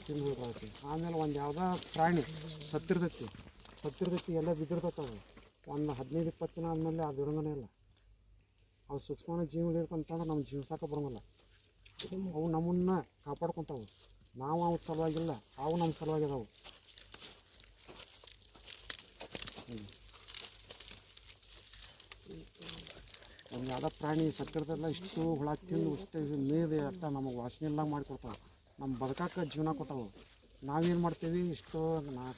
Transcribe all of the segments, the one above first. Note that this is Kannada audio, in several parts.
ತಿಂದು ಹೋಗ್ಬಿಡ್ತೈತಿ. ಆಮೇಲೆ ಒಂದು ಯಾವುದೋ ಪ್ರಾಣಿ ಸತ್ತಿರ್ತೈತಿ ಎಲ್ಲ ಬಿದ್ದಿರ್ತೈತವು. ಒಂದು 15-20 ದಿನ ಆದಮೇಲೆ ಅದು ಇರಂಗನೇ ಇಲ್ಲ. ಅವು ಸೂಕ್ಷ್ಮ ಜೀವಗಳು ಇರ್ಕೊಂತಂದ್ರೆ ನಮ್ಮ ಜೀವಸಕ್ಕೆ ಬರೋಂಗಿಲ್ಲ. ಅವು ನಮ್ಮನ್ನು ಕಾಪಾಡ್ಕೊತಾವೆ. ನಾವು ಅವ್ರ ಸಲುವಾಗಿಲ್ಲ, ಅವು ನಮ್ಮ ಸಲುವಾಗಿದಾವೆ. ಒಂದು ಯಾವುದೋ ಪ್ರಾಣಿ ಸತ್ತಿರ್ತಲ್ಲ ಇಷ್ಟು ಹುಳ ತಿಂದು ಇಷ್ಟು ಮೇದೆ ಅಷ್ಟ ನಮಗೆ ವಾಸನೆ ಎಲ್ಲ ಮಾಡಿಕೊಡ್ತಾವೆ. ನಮ್ಮ ಬದುಕಕ್ಕೆ ಜೀವನ ಕೊಟ್ಟವು. ನಾವೇನು ಮಾಡ್ತೀವಿ, ಇಷ್ಟು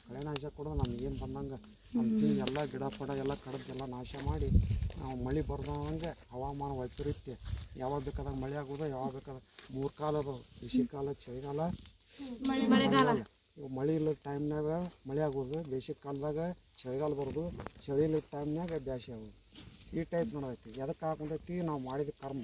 ಕಳೆನಾಶ ಕೊಡೋದು ನಮ್ಗೇನು ಬಂದಂಗೆ ನಮ್ಮ ತಿಂದು ಎಲ್ಲ ಗಿಡ ಪಡ ಎಲ್ಲ ಕಡ್ದೆಲ್ಲ ನಾಶ ಮಾಡಿ ನಾವು ಮಳೆ ಬರ್ದಂಗೆ ಹವಾಮಾನ ವೈಪರೀತ್ಯ ಯಾವಾಗ ಬೇಕಾದಾಗ ಮಳೆ ಆಗೋದು, ಯಾವಾಗ ಬೇಕಾದಾಗ 3 ಕಾಲ ಅದಾವೆ: ಬೇಸಿಗೆಕಾಲ, ಚಳಿಗಾಲ, ಮಳೆಗಾಲ. ಇವು ಮಳೆ ಇಲ್ಲ ಟೈಮ್ನಾಗ ಮಳೆ ಆಗೋದು, ಬೇಸಿಗೆ ಕಾಲದಾಗ ಚಳಿಗಾಲ ಬರೋದು, ಚಳಿ ಇಲ್ಲ ಟೈಮ್ನಾಗ ಬ್ಯಾಸಿಗೆ ಆಗೋದು. ಈ ಟೈಪ್ ನೋಡೈತಿ. ಎದಕ್ಕೆ ಹಾಕೊಂಡೈತಿ? ನಾವು ಮಾಡಿದ ಕರ್ಮ.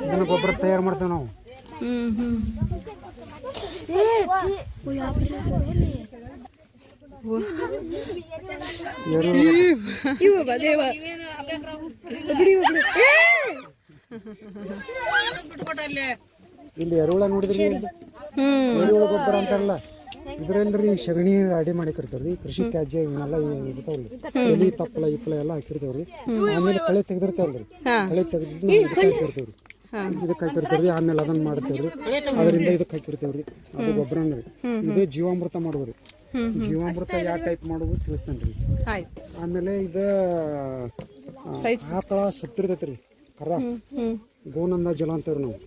ಇದನ್ನ ಗೊಬ್ಬರ ತಯಾರು ಮಾಡ್ತೇವೆ ನಾವು. ಇಲ್ಲಿ ಎರುಳ ನೋಡಿದ್ರಿ, ಎರುಳ ಗೊಬ್ಬರ ಅಂತಾರಲ್ಲ, ಇದ್ರಲ್ರಿ ಸಗಣಿ ಅಡಿ ಮಾಡಿರ್ತಾವ್ರಿ. ಕೃಷಿ ತ್ಯಾಜ್ಯ ಇವನ್ನೆಲ್ಲ ಇರ್ತಾವ್ರಿ. ಎಲಿ ತಪ್ಪಲ ಇಪ್ಪಲ ಎಲ್ಲ ಹಾಕಿರ್ತಾವ್ರಿ. ಆಮೇಲೆ ಕಳೆ ತೆಗೆದಿರ್ತಾವಲ್ರಿ, ಕಳೆ ತೆಗೆದು ಇದಕ್ಕೆ ಹಾಕಿರ್ತೇವ್ರಿ. ಇದಕ್ಕೆ ಹಾಕಿರ್ತೇವ್ರಿ. ಆಮೇಲೆ ಅದನ್ನ ಮಾಡ್ತೇವ್ರಿ. ಅದರಿಂದ ಇದಕ್ಕೆ ಹಾಕಿರ್ತೇವ್ರಿ. ಅದು ಗೊಬ್ಬರನ್ರಿ. ಇದೇ ಜೀವಾಮೃತ ಮಾಡೋದ್ರಿ. ಜೀವಾಮೃತ ಯಾವ ಟೈಪ್ ಮಾಡೋದು ತಿಳಿಸ್ತೇನ್ರಿ. ಆಮೇಲೆ ಇದು ಆಕಳ ಸತ್ತಿರ್ತೈತ್ರಿ, ಕರ ಗೋನಂದ ಜಲ ಅಂತೇವ್ರಿ ನಾವು.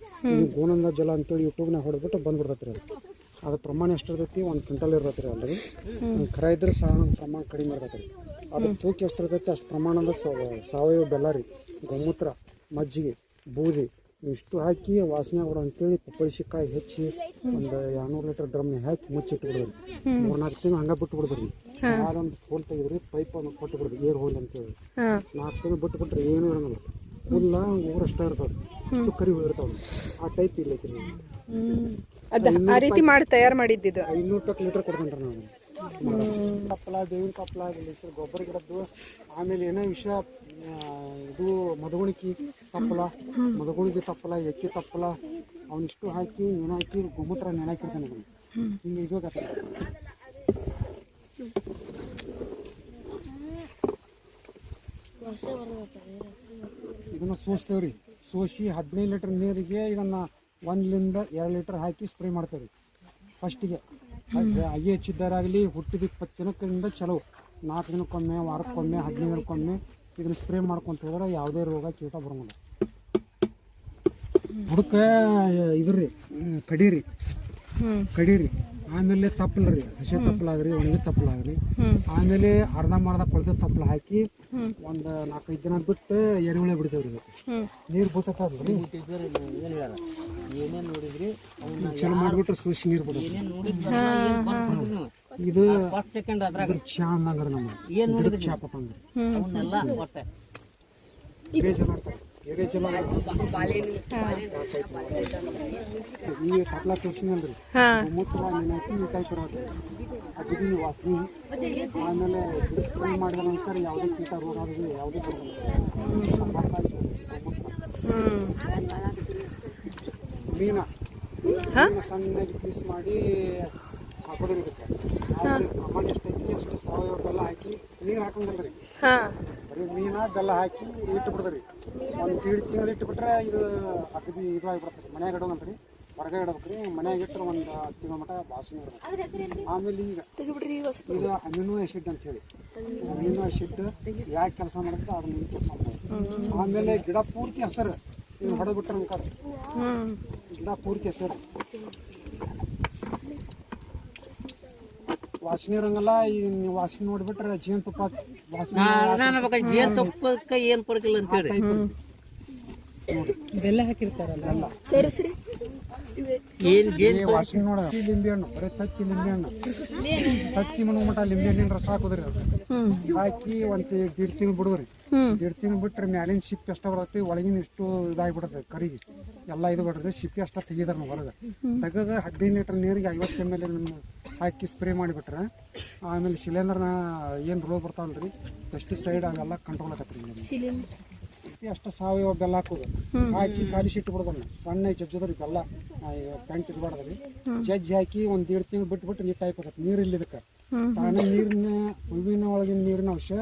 ಗೋನಂದ ಜಲ ಅಂತೇಳಿ ಯೂಟ್ಯೂಬ್ನಾಗ ಹೊಡೆದ್ಬಿಟ್ಟು ಬಂದ್ಬಿಡ್ತೈತ್ರಿ. ಅದು ಪ್ರಮಾಣ ಎಷ್ಟು ಇರ್ತೈತಿ? 1 ಕ್ವಿಂಟಲ್ ಇರ್ತೈತಿ ರೀ. ಅಲ್ರಿ ಕರ ಇದ್ರೆ ಸಹ ಪ್ರಮಾಣ ಕಡಿಮೆ ಇರ್ತೈತಿ ರೀ. ಅದ್ರ ತೂಕ ಎಷ್ಟು ಇರ್ತೈತಿ ಅಷ್ಟು ಪ್ರಮಾಣದ ಸಾವಯವ ಬೆಲ್ಲ ರೀ, ಗೋಮೂತ್ರ, ಮಜ್ಜಿಗೆ, ಬೂದಿ ಇಷ್ಟು ಹಾಕಿ ವಾಸನೆ ಕೊಡು ಅಂತೇಳಿ ಪಪ್ಪಳಿಸಿಕಾಯಿ ಹೆಚ್ಚಿ ಒಂದು 200 ಲೀಟರ್ ಡ್ರಮ್ನ ಹಾಕಿ ಮುಚ್ಚಿಟ್ಬಿಡ್ರಿ. 3-4 ತಿಂಗಳು ಹಂಗೆ ಬಿಟ್ಟು ಬಿಡ್ರಿ. ಯಾರೊಂದು ಹೋಲ್ ತೆಗಿದ್ರಿ, ಪೈಪ್ ಒಂದು ಕೊಟ್ಟು ಬಿಡ್ರಿ, ಏರ್ ಹೋಲ್ ಅಂತೇಳಿ. 4 ತಿಂಗಳು ಬಿಟ್ಟು ಬಿಟ್ರೆ ಏನೂ ಇರೋಂಗಿಲ್ಲ. ಹುಲ್ಲ ಊರಷ್ಟ ಇರ್ತಾವೆ, ಇಷ್ಟು ಕರಿ ಇರ್ತಾವೆ. ಆ ಟೈಪ್ ಇಲ್ಲೈತಿ. ಆ ರೀತಿ ಮಾಡಿ ತಯಾರು ಮಾಡಿದ್ದು 500 ಲೀಟರ್ ಕೊಡ್ತೇನ್ರಿ ನಾವು. ತಪ್ಪಲ, ಬೇವಿನ ತಪ್ಪಲ, ಗೊಬ್ಬರ ಗಿಡದ್ದು. ಆಮೇಲೆ ಏನೋ ವಿಷಯ ಇದು ಮದಗುಣಿಕೆ ತಪ್ಪಲ, ಮದಗುಣಿಕೆ ತಪ್ಪಲ, ಎಕ್ಕಿ ತಪ್ಪಲ ಅವನಿಷ್ಟು ಹಾಕಿ ನೆನಾಕಿ ಗೋಮೂತ್ರ ನೆನಾಕಿರ್ತಾನೆ. ಹಿಂಗೆ ಇದು ಇದನ್ನ ಸೋಸ್ತೇವ್ರಿ. ಸೋಸಿ 15 ಲೀಟರ್ ನೀರಿಗೆ ಇದನ್ನ 1-2 ಲೀಟರ್ ಹಾಕಿ ಸ್ಪ್ರೇ ಮಾಡ್ತೇವ್ರಿ. ಫಸ್ಟಿಗೆ ಅಯ್ಯ ಹೆಚ್ಚಿದ್ದಾರಾಗಲಿ ಹುಟ್ಟಿದ 20 ದಿನಕ್ಕಿಂತ ಚಲೋ 4 ದಿನಕ್ಕೊಮ್ಮೆ, ವಾರಕ್ಕೊಮ್ಮೆ, 15 ದಿನಕ್ಕೊಮ್ಮೆ ಇದನ್ನ ಸ್ಪ್ರೇ ಮಾಡ್ಕೊಂತ ಹೋದ್ರೆ ಯಾವುದೇ ರೋಗ ಕೀಟ ಬರೋಂಗಿಲ್ಲ. ಹುಡುಕ ಇದ್ರಿ ಕಡೀರಿ. ಆಮೇಲೆ ತಪ್ಪಲ್ರಿ, ಹಸಿ ತಪ್ಪಲಾಗ್ರಿ, ಒಣಗಿ ತಪ್ಪಲಾಗ್ರಿ. ಆಮೇಲೆ ಅರ್ಧಂಬರ್ಧ ಕೊಳೆತ ತಪ್ಪಲ ಹಾಕಿ ಒಂದು 4-5 ದಿನ ಬಿಟ್ಟು ಎರೆಹುಳ ಬಿಡ್ತೇವ್ರಿ. ನೀರು ಬೂತೈತಲ್ರಿ, ಚಲೋ ಮಾಡಿಬಿಟ್ರೆ ಸೂಸಿ ನೀರು ಬಿಡ್ತೈತಿ. ಇದು ಚಾ ಅನ್ನಂಗ್ರಿ, ನಮ್ಮ ಗಿಡದ ಚಾ ಪಟ್ಟಂಗ್ರಿ. ಈ ತಪ್ಪಲ ತೋರ್ಸಿನಲ್ರಿ, ಮೂತ್ರ ನೆನಾಕಿ ಈ ಟೈಪ್ ಇರೋದು ಅಗದಿ ವಾಸನೆ. ಆಮೇಲೆ ಸ್ಪ್ರೇ ಮಾಡಿದ ನಂತರ ಯಾವುದೇ ಕೀಟ ರೋಗ ಆಗೋದು ಯಾವುದೇ ಮೀನ ಸಣ್ಣಗೆ ಪೀಸ್ ಮಾಡಿ ಹಾಕೋದ್ರಿ. ಇದಕ್ಕೆ ಪ್ರಮಾಣ ಎಷ್ಟೈತಿ ಅಷ್ಟು ಸಾವಯವ ಬೆಲ್ಲ ಹಾಕಿ ನೀರು ಹಾಕಂಗಿಲ್ರಿ. ಬರೀ ಮೀನ ಬೆಲ್ಲ ಹಾಕಿ ಇಟ್ಟು ಬಿಡ್ದ್ರಿ. 1-1.5 ತಿಂಗಳು ಇಟ್ಟುಬಿಟ್ರೆ ಇದು ಅಗದಿ ಇದು ಆಗಿಬಿಡ್ತೈತಿ. ಮನ್ಯಾಗ ಇಡೋಂಗಂತ್ರಿ, ಹೊರಗೆ ಇಡ್ಬೇಕ್ರಿ. ಮನ್ಯಾಗ ಇಟ್ಟರೆ 1 ತಿಂಗಳ ಮಟ್ಟ ವಾಸನೆ ಇರ್ಬೇಕು. ಆಮೇಲೆ ಈಗ ಇದು ಅಮಿನೋ ಆ್ಯಸಿಡ್ ಅಂತೇಳಿ, ಅಮಿನೋ ಆ್ಯಸಿಡ್ ಯಾಕೆ ಕೆಲಸ ಮಾಡುತ್ತೆ ಅದು ಮುಂದೆ ಕೆಲಸ ಮಾಡೋದು. ಆಮೇಲೆ ಗಿಡ ಪೂರ್ತಿ ಹಸರು ನೀವು ಹೊಡೆದ್ಬಿಟ್ರೆ ಅನ್ಕ ಗಿಡ ಪೂರ್ತಿ ಹಸರು ವಾಸನೆ ಇರಂಗಲ್ಲ. ಈ ವಾಸನೆ ನೋಡ್ಬಿಟ್ರೆ ಜೇನುತುಪ್ಪ ವಾಸನೆ. ಬೆಲ್ಲ ಹಾಕಿರ್ತಾರಲ್ಲ, ವಾಸನೆ ನೋಡ. ಲಿಂಬೆ ಹಣ್ಣು, ಬರೀ ತತ್ತಿ ಲಿಂಬೆ ಹಣ್ಣು, ತತ್ತಿ ಮಟ ಲಿಂಬೆ ಹಣ್ಣಿನ ರಸ ಹಾಕೋದ್ರಿ. ಅದು ಹಾಕಿ 1-1.5 ತಿಂಗಳು ಬಿಡುದ್ರಿ. 1.5 ತಿಂಗಳು ಬಿಟ್ರೆ ಮ್ಯಾಲಿನ ಸಿಪ್ಪೆ ಎಷ್ಟ ಬರ್ತೈತಿ, ಒಳಗಿನ ಇಷ್ಟು ಇದಾಗಿಬಿಡ್ತೈತಿ ಕರಿಗೆ. ಎಲ್ಲ ಇದು ಬಿಡ್ರಿ ಸಿಪ್ಪಿ ಅಷ್ಟ ತೆಗಿದಾರ ಹೊರಗೆ ತೆಗೆದು 15 ಲೀಟರ್ ನೀರಿಗೆ 50 ml ಹಾಕಿ ಸ್ಪ್ರೇ ಮಾಡಿಬಿಟ್ರೆ ಆಮೇಲೆ ಶಿಲೇಂಧ್ರನ ಏನು ರೋಗ ಬರ್ತಾವಲ್ರಿ ಪೆಸ್ಟಿಸೈಡ್ ಅವೆಲ್ಲ ಕಂಟ್ರೋಲ್ ಆಗತ್ತೆ ಅಷ್ಟ ಸಾವಯವ ಬೆಲ್ಲ ಹಾಕೋದು ಹಾಕಿ ಖಾಲಿ ಇಟ್ಟು ಬಿಡೋದನ್ನ ಸಣ್ಣ ಜಜ್ಜದ್ರಿ ಬೆಲ್ಲ ಪ್ಯಾಂಟ್ ಇರ್ಬಾರ್ದ್ರಿ ಜಜ್ಜಿ ಹಾಕಿ 1.5 ತಿಂಗಳು ಬಿಟ್ಟು ನೀರು ಟೈಪ್ ಆಗತ್ತೆ ನೀರು ಇಲ್ಲಿ ಇದಕ್ಕೆ ತಾನೇ ನೀರಿನ ಹೂವಿನ ಒಳಗಿನ ನೀರಿನ ಅಂಶ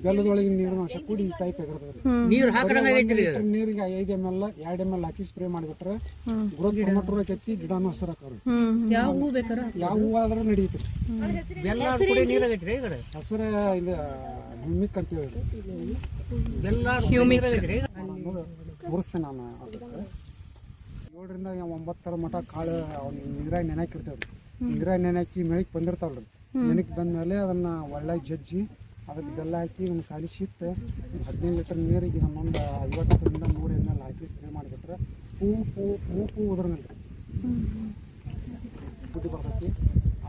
ಬೆಲ್ಲದೊಳಗಿನ ನೀರಿನ ಅಂಶ ಕೂಡಿ ಈ ಟೈಪ್ ಆಗಿರ್ತದೆ ನೀರಿಗೆ 5 ml 2 ml ಹಾಕಿ ಸ್ಪ್ರೇ ಮಾಡಿಬಿಟ್ರೆ ಗ್ರೋತ್ ಪ್ರಮೋಟರ್ ಕೆತ್ತಿ ಗಿಡನೂ ಹಸಿರು ಹಾಕೋರು ಯಾವ ಹೂವು ಆದ್ರೂ ನಡೆಯುತ್ತೆ ಹಸಿರು ಇದು ಹ್ಯೂಮಿಕ್ ಅಂತ ಹೇಳಿ ಮುರಿಸ್ತೇನೆ ನಾನು ಅದಕ್ಕೆ 7 ರಿಂದ 9 ತರ ಮಠ ಕಾಳು ನೀರಾಗಿ ನೆನಾಕಿರ್ತೇವೆ ನೀರಾಗಿ ನೆನಾಕಿ ಮೆಳಕ್ ಬಂದಿರ್ತಾವಲ್ರಿ ನೆನಕ್ಕೆ ಬಂದಮೇಲೆ ಅದನ್ನ ಒಳ್ಳೆಗೆ ಜಜ್ಜಿ ಅದಕ್ಕೆ ಬೆಲ್ಲ ಹಾಕಿ ಒಂದು ಕಾಲಿಸಿಟ್ಟು 15 ಲೀಟರ್ ನೀರಿಗೆ ನಮ್ಮೊಂದು 50 ರಿಂದ 100 ml ಹಾಕಿ ಸ್ಪ್ರೇ ಮಾಡಿಬಿಟ್ರೆ ಹೂ ಉದ್ರನಲ್ರಿ ಬುದ್ಧಿ ಬರ್ತೈತಿ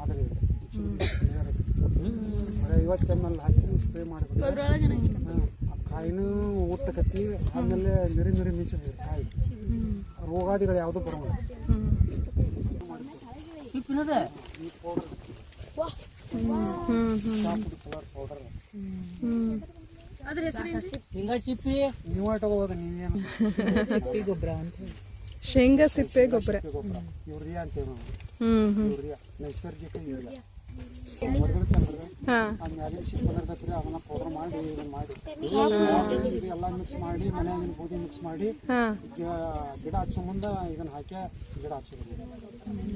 ಆದರೆ 50 ml ಹಾಕಿ ಸ್ಪ್ರೇ ಮಾಡಿಬಿಟ್ರೆ ಕಾಯಿನೂ ಊಟಕತ್ತಿ ಆಮೇಲೆ ಮಿರಿ ಮಿಂಚ ಕಾಯಿ ರೋಗಾದಿಗಳು ಯಾವುದೂ ಬರೋಲ್ಲ ನೀವು ಇಟ್ಕೋಬೋದು ನೀವೇನು ಶೇಂಗಾ ಸಿಪ್ಪೆ ಗೊಬ್ಬರ ಯೂರಿಯಾ ಅಂತೇವೆ ನಾವು ಯೂರಿಯಾ ನೈಸರ್ಗಿಕ ಯೂರಿಯಾ ಮ್ಯಾಲಿನ ಶಿಪ್ ಬಂದಿರ್ತೈತ್ರಿ ಅದನ್ನ ಪೌಡರ್ ಮಾಡಿ ಎಲ್ಲ ಮಿಕ್ಸ್ ಮಾಡಿ ಮನೆಯಾಗಿನ ಬೂದಿ ಮಿಕ್ಸ್ ಮಾಡಿ ಗಿಡ ಹಚ್ಚೋ ಮುಂದೆ ಇದನ್ನ ಹಾಕಿ ಗಿಡ ಹಚ್ಚೋದು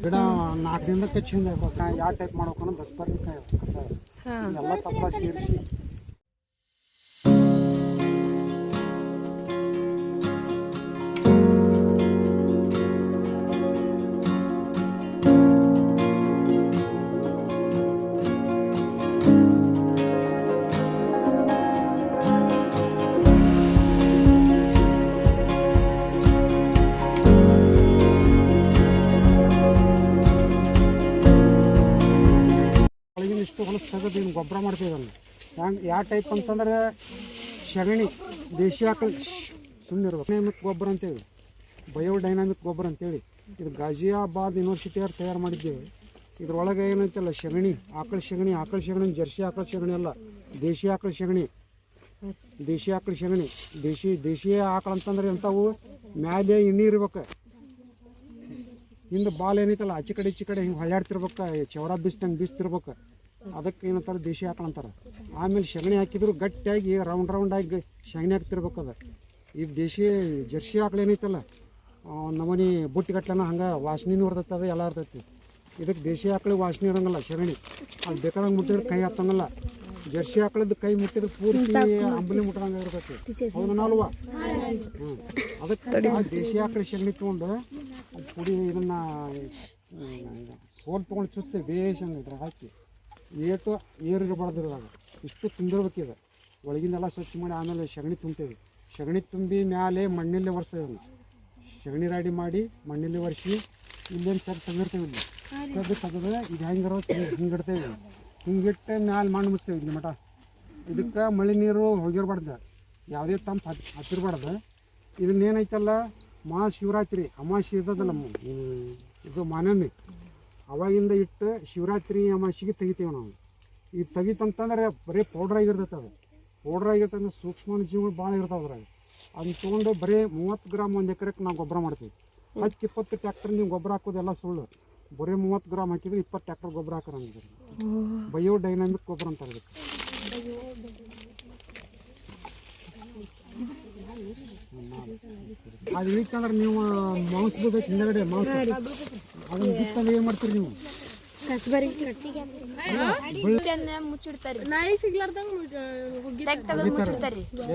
ಗಿಡ 4 ದಿನಕ್ಕೆ ಚೇಂಜ್ ಆಗ್ಬೇಕು ಯಾವ ಟೈಪ್ ಮಾಡ್ಬೇಕು ಅನ್ನೋ ದಸ್ಪರ್ನಿ ಕಸ ಎಲ್ಲ ತಪ್ಪಲ ಸೇರಿಸಿ ಇಷ್ಟು ಹೊಲಸು ತೆಗೆದು ಏನು ಗೊಬ್ಬರ ಮಾಡ್ತೀವಲ್ಲ ಹ್ಯಾಂಗೆ ಯಾವ ಟೈಪ್ ಅಂತಂದ್ರೆ ಸಗಣಿ ದೇಶಿ ಆಕಳ ಸುಮ್ಮನಿರ್ಬೇಕು ಡೈನಾಮಿಕ್ ಗೊಬ್ಬರ ಅಂತೇಳಿ ಬಯೋಡೈನಾಮಿಕ್ ಗೊಬ್ಬರ ಅಂತೇಳಿ ಇದು ಗಾಜಿಯಾಬಾದ್ ಯೂನಿವರ್ಸಿಟಿಯವ್ರು ತಯಾರು ಮಾಡಿದ್ದೇವೆ ಇದ್ರೊಳಗೆ ಏನಂತಲ್ಲ ಸಗಣಿ ಆಕಳ ಸಗಣಿ ಜರ್ಸಿ ಆಕಳ ಸಗಣಿ ಅಲ್ಲ ದೇಶಿ ಆಕಳ ಸಗಣಿ ದೇಶಿ ಆಕಳ ಅಂತಂದ್ರೆ ಎಂಥವು ಮ್ಯಾಲೆ ಎಣ್ಣೆ ಇರ್ಬೇಕು ಹಿಂದೆ ಬಾಲ್ ಏನೈತಲ್ಲ ಆಚೆ ಕಡೆ ಹಿಂಗೆ ಹೊಳ್ಯಾಡ್ತಿರ್ಬೇಕು ಚೌರ ಬೀಸ್ತಿರ್ಬೇಕು ಅದಕ್ಕೆ ಏನಂತಾರೆ ದೇಶಿ ಆಕಳ ಅಂತಾರೆ ಆಮೇಲೆ ಸಗಣಿ ಹಾಕಿದ್ರು ಗಟ್ಟಿಯಾಗಿ ರೌಂಡ್ ಆಗಿ ಸಗಣಿ ಹಾಕ್ತಿರ್ಬೇಕು ಅದು ಈ ದೇಶಿ ಜರ್ಸಿ ಆಕಳ ಏನೈತಲ್ಲ ನಮನಿ ಬುಟ್ಟಿಗಟ್ಲೆನ ಹಂಗೆ ವಾಸನೆ ಇರ್ತೈತೆ ಅದು ಎಲ್ಲ ಇರ್ತೈತಿ ಇದಕ್ಕೆ ದೇಶಿ ಆಕಳಿಗೆ ವಾಸನೆ ಇರೋಂಗಿಲ್ಲ ಸಗಣಿ ಅದು ಬೇಕಾದಂಗೆ ಮುಟ್ಟಿದ್ರೆ ಕೈ ಹತ್ತಂಗಿಲ್ಲ ಜರ್ಸಿ ಆಕಳದ್ದು ಕೈ ಮುಟ್ಟಿದ್ರೆ ಪೂರ್ತಿ ಅಂಬಲಿ ಮುಟ್ಟದಂಗೆ ಇರ್ತೈತಿ ಹೌದು ನಾಲ್ವಾ ಅದಕ್ಕೆ ದೇಶಿ ಆಕಳ ಸಗಣಿ ತೊಗೊಂಡು ಪುಡಿ ಇದನ್ನು ಸೋಲ್ ತೊಗೊಂಡು ಚುಚ್ತೇವೆ ಬೇಷಂಗೆ ಇದ್ರ ಹಾಕಿ ಏರಿಗೆ ಬಡ್ದಿರೋದಾಗ ಇಷ್ಟು ತುಂಬಿರ್ಬೇಕಿದೆ ಒಳಗಿಂದೆಲ್ಲ ಸ್ವಚ್ಛ ಮಾಡಿ ಆಮೇಲೆ ಸಗಣಿ ತುಂಬ್ತೇವೆ ಸಗಣಿ ತುಂಬಿ ಮ್ಯಾಲೆ ಮಣ್ಣಲ್ಲೇ ಒರೆಸ್ತೇವೆ ಸಗಣಿ ರಾಡಿ ಮಾಡಿ ಮಣ್ಣಲ್ಲಿ ಒರೆಸಿ ಇಲ್ಲೇನು ತೆಗಿರ್ತೇವೆ ಇಲ್ಲಿ ತೆಗೆದು ಇದು ಹೆಂಗಿರೋ ಹಿಂಗಿಡ್ತೇವೆ ಹಿಂಗಿಟ್ಟು ಮ್ಯಾಲೆ ಮಣ್ಣು ಮುಚ್ತೇವೆ ಇಲ್ಲಿ ಮಠ ಇದಕ್ಕೆ ಮಳೆ ನೀರು ಹೋಗಿರ್ಬಾರ್ದು ಯಾವುದೇ ತಂಪು ಹತ್ತಿರಬಾರ್ದು ಇದನ್ನೇನೈತಲ್ಲ ಮಹಾಶಿವರಾತ್ರಿ ಅಮಾವಾಸ್ಯೆ ಇರ್ತದಲ್ಲ ಇದು ಮಾನಮಿ ಅವಾಗಿಂದ ಇಟ್ಟು ಶಿವರಾತ್ರಿ ಅಮಾವಾಸ್ಯೆಗೆ ತೆಗಿತೇವೆ ನಾವು ಇದು ತೆಗಿತಂತಂದ್ರೆ ಬರೀ ಪೌಡ್ರ್ ಆಗಿರ್ತಂದ್ರೆ ಸೂಕ್ಷ್ಮ ಜೀವಗಳು ಭಾಳ ಇರ್ತಾವೆ ಅದ್ರಾಗ ಅದನ್ನ ತೊಗೊಂಡು ಬರೀ 30 ಗ್ರಾಮ್ 1 ಎಕರೆಗೆ ನಾವು ಗೊಬ್ಬರ ಮಾಡ್ತೀವಿ 10-20 ಟ್ಯಾಕ್ಟರ್ ನೀವು ಗೊಬ್ಬರ ಹಾಕೋದೆಲ್ಲ ಸುಳ್ಳು ಬರೀ 30 ಗ್ರಾಮ್ ಹಾಕಿದ್ರೆ 20 ಟ್ಯಾಕ್ಟರ್ ಗೊಬ್ಬರ ಹಾಕೋಂಗಿದ್ರೆ ಬಯೋಡೈನಾಮಿಕ್ ಗೊಬ್ಬರ ಅಂತ ಅದಕ್ಕೆ ಅದು ಇಳಿತಂದ್ರೆ ನೀವು ಮಾಂಸ ಬೇಕು ಹಿಂದಗಡೆ ಮಾಂಸ ಅದನ್ನ ಬಿತ್ತಂದ್ರೆ ಏನು ಮಾಡ್ತೀರಿ ನೀವು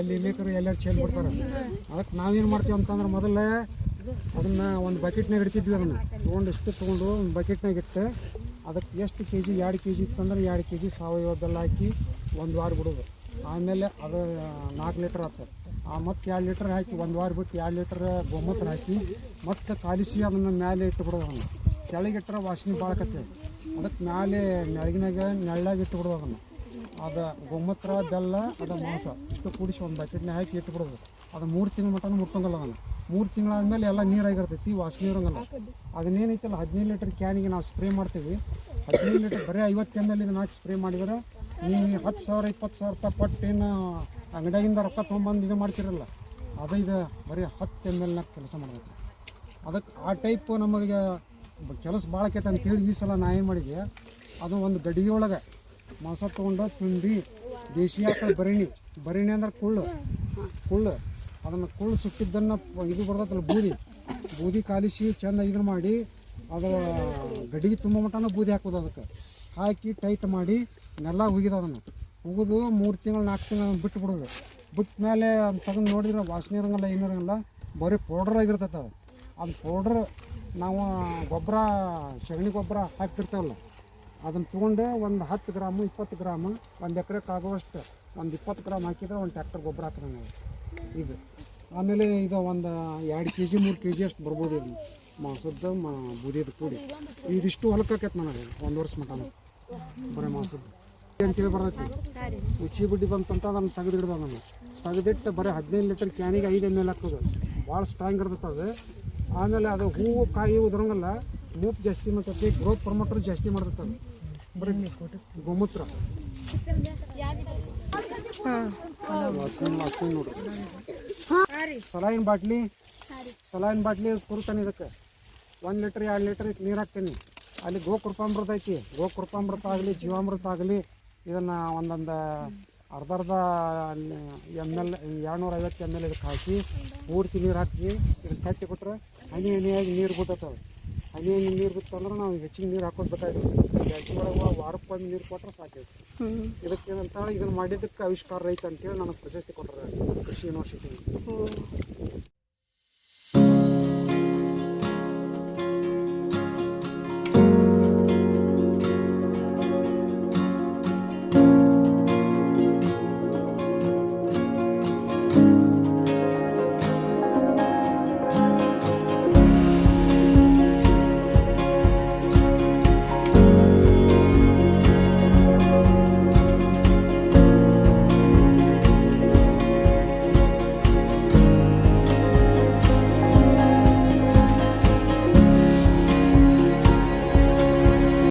ಎಲ್ಲಿ ಬೇಕಾದ್ರೆ ಎಲ್ಲರೂ ಚೆಲ್ಲಿ ಬಿಡ್ತಾರೆ ಅದಕ್ಕೆ ನಾವೇನು ಮಾಡ್ತೀವಿ ಅಂತಂದ್ರೆ ಮೊದಲೇ ಅದನ್ನು ಒಂದು ಬಕೆಟ್ನಾಗ ಇಡ್ತಿದ್ವಿ ಅದನ್ನು ತೊಗೊಂಡು ಒಂದು ಬಕೆಟ್ನಾಗ ಇಟ್ಟು ಅದಕ್ಕೆ ಎಷ್ಟು ಕೆ ಜಿ 2 kg ಇತ್ತಂದ್ರೆ 2 kg ಸಾವಯವ ಬೆಲ್ಲ ಹಾಕಿ 1 ವಾರ ಬಿಡೋದು ಆಮೇಲೆ ಅದು 4 ಲೀಟ್ರ್ ಆಗ್ತದೆ ಮತ್ತು 2 ಲೀಟ್ರ್ ಹಾಕಿ 1 ವಾರ ಬಿಟ್ಟು 2 ಲೀಟ್ರ್ ಗೋಮೂತ್ರ ಹಾಕಿ ಮತ್ತು ಕಾಲಿಸಿ ಅದನ್ನು ಮೇಲೆ ಇಟ್ಟು ಬಿಡೋದು ಅದನ್ನು ಕೆಳಗಿಟ್ಟರೆ ವಾಸನೆ ಭಾಳಕತ್ತೆ ಅದಕ್ಕೆ ಮ್ಯಾಲೆ ನೆಳ್ಳಾಗಿ ಇಟ್ಟು ಬಿಡೋದು ಅದನ್ನು ಅದು ಗೋಮೂತ್ರ ಬೆಲ್ಲ ಅದು ಮಾಂಸ ಇಷ್ಟು ಕೂಡಿಸಿ ಒಂದು ಬಕೆಟ್ನಾಗ ಹಾಕಿ ಇಟ್ಟು ಬಿಡೋದು ಅದು 3 ತಿಂಗಳ ಮಟನೂ ಮುಟ್ಟಂಗಲ್ಲ ಅದನ್ನು. 3 ತಿಂಗಳಾದ್ಮೇಲೆ ಎಲ್ಲ ನೀರಾಗಿರ್ತೈತಿ, ವಾಸನೆ ಇರೋಂಗಲ್ಲ. ಅದನ್ನೇನೈತಲ್ಲ 15 ಲೀಟರ್ ಕ್ಯಾನಿಗೆ ನಾವು ಸ್ಪ್ರೇ ಮಾಡ್ತೀವಿ. 15 ಲೀಟರ್ ಬರೀ 50 ml ಇದನ್ನ ಹಾಕಿ ಸ್ಪ್ರೇ ಮಾಡಿದ್ರೆ ನೀವು 10,000 20,000 ರೂಪಾಯಿ ಪಟ್ಟೇನು ಅಂಗಡಿಯಿಂದ ರೊಕ್ಕ ತೊಗೊಂಬಂದು ಇದು ಮಾಡ್ತಿರಲ್ಲ, ಅದು ಇದು ಬರೀ 10 ml ಕೆಲಸ ಮಾಡಬೇಕು. ಅದಕ್ಕೆ ಆ ಟೈಪ್ ನಮಗೆ ಕೆಲಸ ಭಾಳ ಆಕೈತೆ ಅಂತೇಳಿ ಈ ಸಲ ನಾ ಏನು ಮಾಡಿದೆ, ಅದು ಒಂದು ಗಡಿಗೆ ಒಳಗೆ ಮಾಂಸ ತೊಗೊಂಡು ತುಂಡಿ ದೇಶಿ ಆಕಳ ಬರಿಣಿ ಅಂದ್ರೆ ಕುಳ್ಳು ಅದನ್ನು ಕುಳ್ಳು ಸುಟ್ಟಿದ್ದನ್ನು ಇದು ಬರ್ತೈತಲ್ಲ ಬೂದಿ ಕಾಲಿಸಿ ಚೆಂದ ಇದನ್ನು ಮಾಡಿ ಅದು ಗಡಿಗೆ ತುಂಬ ಮಟನ ಬೂದಿ ಹಾಕೋದು. ಅದಕ್ಕೆ ಹಾಕಿ ಟೈಟ್ ಮಾಡಿ ನೆಲ ಹುಗಿದ ಅದನ್ನು ಹುಗಿದು 3 ತಿಂಗಳು 4 ತಿಂಗಳು ಬಿಟ್ಟು ಬಿಡೋದು. ಬಿಟ್ಟ ಮೇಲೆ ಅದು ತಗೊಂಡು ನೋಡಿದ್ರೆ ವಾಸನೆ ಇರೋಂಗಲ್ಲ, ಏನಿರೋಂಗಲ್ಲ, ಬರೀ ಪೌಡ್ರ್ ಆಗಿರ್ತೈತೆ ಅದು. ಅದು ಪೌಡ್ರ್ ನಾವು ಗೊಬ್ಬರ ಸಗಣಿ ಗೊಬ್ಬರ ಹಾಕ್ತಿರ್ತೇವಲ್ಲ, ಅದನ್ನು ತೊಗೊಂಡು ಒಂದು 10 ಗ್ರಾಮು 20 ಗ್ರಾಮು 1 ಎಕರೆಗೆ ಆಗುವಷ್ಟು ಒಂದು 20 ಗ್ರಾಮ್ ಹಾಕಿದ್ರೆ ಒಂದು ಟ್ಯಾಕ್ಟರ್ ಗೊಬ್ಬರ ಹಾಕಿದಂಗೆ ಇದು. ಆಮೇಲೆ ಇದು ಒಂದು 2 kg 3 kg ಅಷ್ಟು ಬರ್ಬೋದು. ಇದು ಮಾಂಸದ್ದು ಬೂದಿದು ಕೂಡಿ ಇದಿಷ್ಟು ಹೊಲಕ್ಕೆ ಆಕೈತೆ ನನಗೆ 1 ವರ್ಷ ಮಟನು ಬರೀ ಮಾಂಸದ್ದು ಅಂತೇಳಿ ಬರ್ತೈತಿ. ಉಚ್ಚಿ ಬುಡ್ಡಿ ಬಂತಂತ ಅದನ್ನು ತೆಗೆದಿಡ್ದು, ಅದನ್ನು ತೆಗೆದಿಟ್ಟು ಬರೀ 15 ಲೀಟರ್ ಕ್ಯಾನಿಗೆ 5 ml ಹಾಕೋದು. ಭಾಳ ಸ್ಟ್ರಾಂಗ್ ಇರ್ತೈತೆ ಅದು. ಆಮೇಲೆ ಅದು ಹೂವು ಕಾಯಿ ಉದ್ರಂಗಲ್ಲ, ಮೂಪ್ ಜಾಸ್ತಿ ಮಾಡ್ತೈತಿ, ಗ್ರೋತ್ ಪ್ರಮೋಟರ್ ಜಾಸ್ತಿ ಮಾಡ್ತೈತೆ ಅದು. ಬರೀ ಗೋಮೂತ್ರ ವಾಸನೆ ನೋಡ್ರಿ. ಸಲಾಯಿನ ಬಾಟ್ಲಿ ಕುರ್ತಾನೆ. ಇದಕ್ಕೆ 1 ಲೀಟರ್ 2 ಲೀಟರ್ ನೀರು ಹಾಕ್ತೀನಿ. ಅಲ್ಲಿ ಗೋಕೃಪಾಮೃತ ಐತಿ, ಗೋಕೃಪಾಮೃತ ಆಗಲಿ ಜೀವಾಮೃತ ಆಗಲಿ ಇದನ್ನು ಒಂದೊಂದು ಅರ್ಧ ml 250 ml ಇದಕ್ಕೆ ಹಾಕಿ ಪೂರ್ತಿ ನೀರು ಹಾಕಿ ಇದಕ್ಕೆ ಕಟ್ಟಿ ಕೊಟ್ರೆ ಹನಿಯಾಗಿ ನೀರು ಬಿಡ್ತವೆ. ಹನಿಯಾಗಿ ನೀರು ಬಿತ್ತಂದ್ರೆ ನಾವು ಹೆಚ್ಚಿಗೆ ನೀರು ಹಾಕೋದು ಬೇಕಾಗಿರುತ್ತೆ. ಜಾಸ್ತಿ ಒಳಗೆ ವಾರಕ್ಕೊಂದು ನೀರು ಕೊಟ್ಟರೆ ಸಾಕೈತಿ. ಇದಕ್ಕೆ ಏನಂತ ಇದನ್ನು ಮಾಡಿದ್ದಕ್ಕೆ ಆವಿಷ್ಕಾರ ರೈತ ಅಂತೇಳಿ ನನಗೆ ಪ್ರಶಸ್ತಿ ಕೊಟ್ಟರೆ ಕೃಷಿ ಯೂನಿವರ್ಸಿಟಿ.